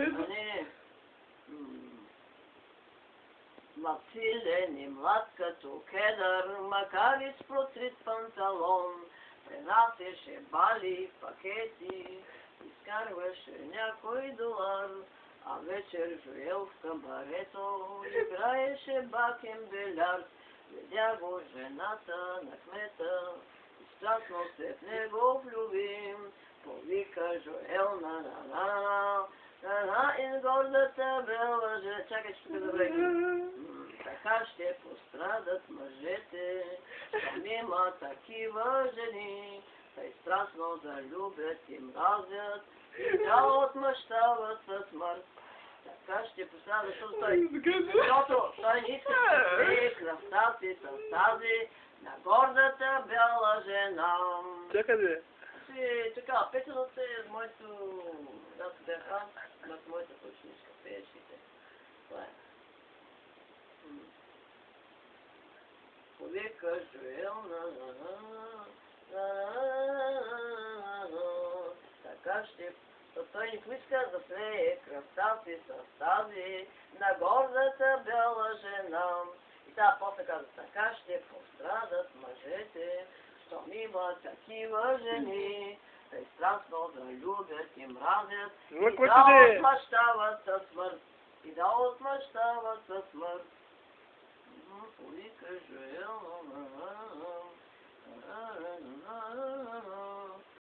Нали, млад силен и млад като кедър, макар и с протрит панталон, пренасеше бали, пакети, изкарваше някой долар, а вечер жуел в кабарето, играеше бакен беляр. Видя го жената на кмета, страстно се в него влюби, повика Жоел на из гордата бе лъже. Чакай, че тук добре. Така ще пострадат мъжете, щом има такива жени, тъй страстно да любят и мразят, и да отмъщават със смърт. Така ще пострадат, защото той не иска да свие кръвта си с тази на гордата бяла жена. Чакай бе. Така, песената е с моето... Да, бях аз, с моята ученичка, пеещите. Това е. Повика Жоел така ще... Той ни поиска да слее кръвта си с тази на гордата бяла жена. И сега после каза, така ще пострадат мъжете, щом има такива жени, тъй страстно да любят и мразят, и да отмъщават със смърт. И да отмъщават със смърт. Повика Жоел